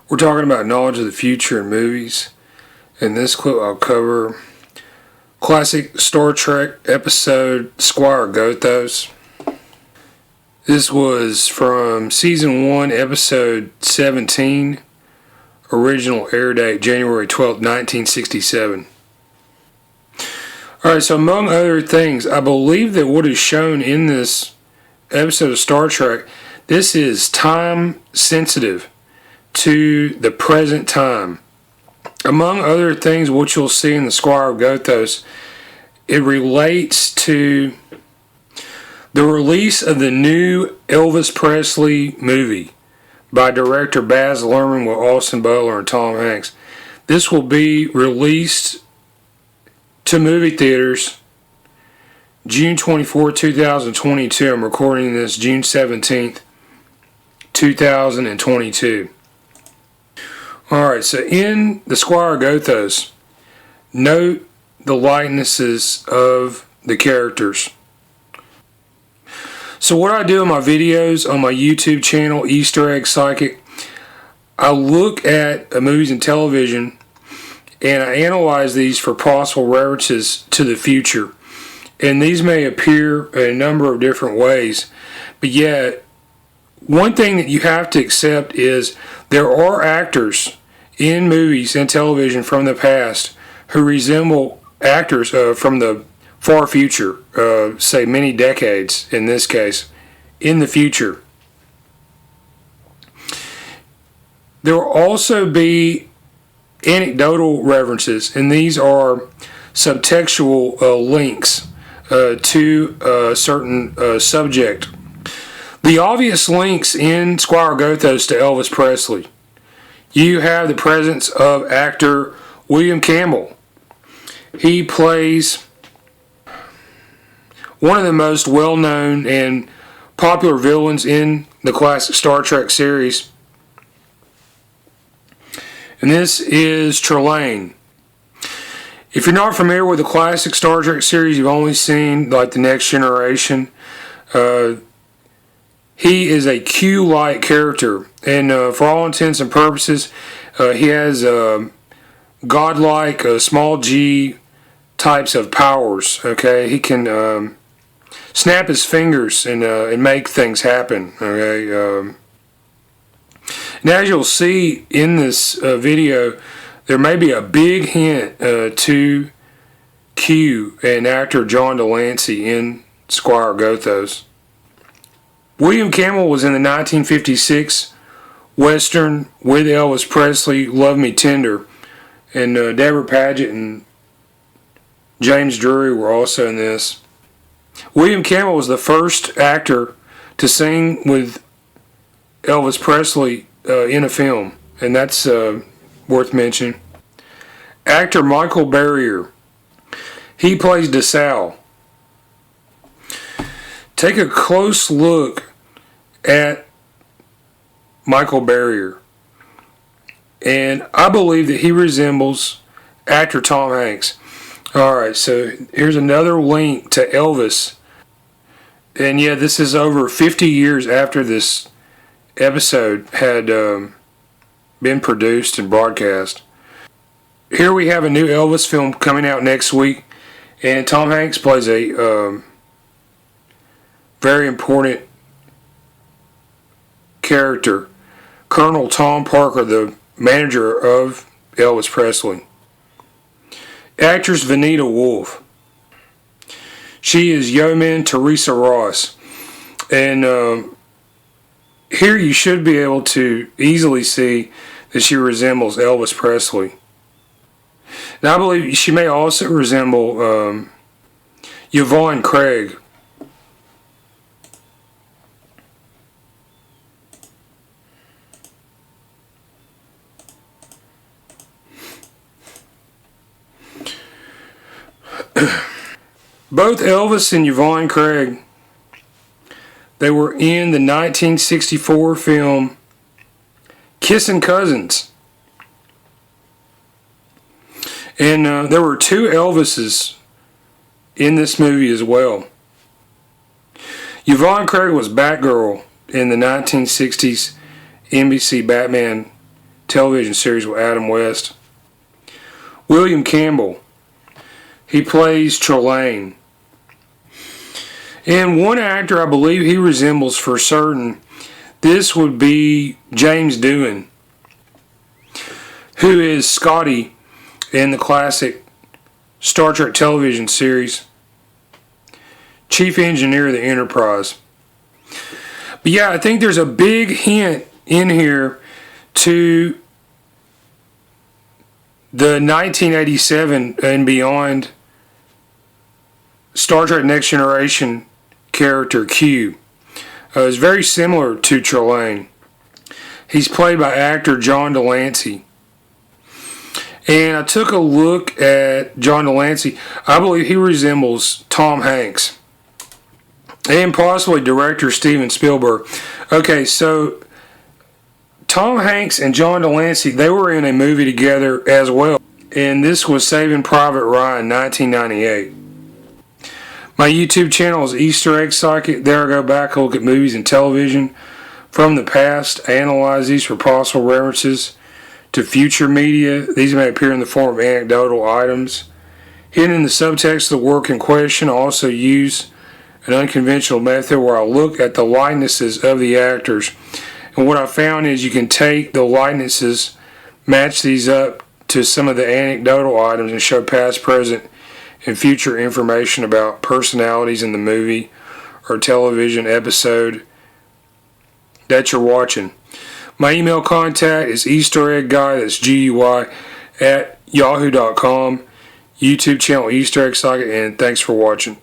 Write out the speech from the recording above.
We're talking about knowledge of the future in movies. In this clip, I'll cover classic Star Trek episode Squire Of Gothos. This was from Season 1, Episode 17. Original air date January 12, 1967. Alright, so among other things, I believe that what is shown in this episode of Star Trek, this is time sensitive to the present time. Among other things, what you'll see in the Squire Of Gothos, it relates to the release of the new Elvis Presley movie by director Baz Luhrmann with Austin Butler and Tom Hanks. This will be released to movie theaters June 24, 2022. I'm recording this June 17th, 2022. Alright, so in the Squire Of Gothos, note the likenesses of the characters. So what I do in my videos on my YouTube channel, Easter Egg Psychic, I look at movies and television and I analyze these for possible references to the future. And these may appear in a number of different ways. But yet, one thing that you have to accept is there are actors in movies and television from the past who resemble actors from the far future, say many decades in this case, in the future. There will also be anecdotal references, and these are subtextual links to a certain subject. The obvious links in Squire Of Gothos to Elvis Presley. You have the presence of actor William Campbell. He plays one of the most well-known and popular villains in the classic Star Trek series. And this is Trelane. If you're not familiar with the classic Star Trek series, you've only seen like The Next Generation. He is a Q-like character, and for all intents and purposes, he has godlike, small g types of powers. Okay, he can snap his fingers and make things happen. Okay, and as you'll see in this video, there may be a big hint to Q and actor John de Lancie in Squire Of Gothos. William Campbell was in the 1956 Western with Elvis Presley, Love Me Tender, and Deborah Paget and James Drury were also in this. William Campbell was the first actor to sing with Elvis Presley in a film, and that's worth mentioning. Actor Michael Barrier, he plays Desalle. Take a close look at Michael Barrier, and I believe that he resembles actor Tom Hanks. Alright, so here's another link to Elvis, and yeah, this is over 50 years after this episode had been produced and broadcast. Here we have a new Elvis film coming out next week, and Tom Hanks plays a very important character, Colonel Tom Parker, the manager of Elvis Presley. Actress Venita Wolf. She is Yeoman Teresa Ross, and here you should be able to easily see that she resembles Elvis Presley. Now I believe she may also resemble Yvonne Craig. Both Elvis and Yvonne Craig, they were in the 1964 film Kissin' Cousins. And there were two Elvises in this movie as well. Yvonne Craig was Batgirl in the 1960s NBC Batman television series with Adam West. William Campbell. He plays Trelane. And one actor I believe he resembles for certain, this would be James Doohan, who is Scotty in the classic Star Trek television series, Chief Engineer of the Enterprise. But yeah, I think there's a big hint in here to the 1987 and beyond Star Trek Next Generation character Q. Is very similar to Trelane. He's played by actor John de Lancie. And I took a look at John de Lancie. I believe he resembles Tom Hanks. And possibly director Steven Spielberg. Okay, so Tom Hanks and John de Lancie, they were in a movie together as well. And this was Saving Private Ryan, 1998. My YouTube channel is Easter Egg Psychic. There I go back and look at movies and television from the past. I analyze these for possible references to future media. These may appear in the form of anecdotal items. Hidden in the subtext of the work in question, I also use an unconventional method where I look at the likenesses of the actors. And what I found is you can take the likenesses, match these up to some of the anecdotal items, and show past, present, and future information about personalities in the movie or television episode that you're watching. My email contact is eastereggguy, that's GUY, at yahoo.com. YouTube channel Easter Egg Saga, and thanks for watching.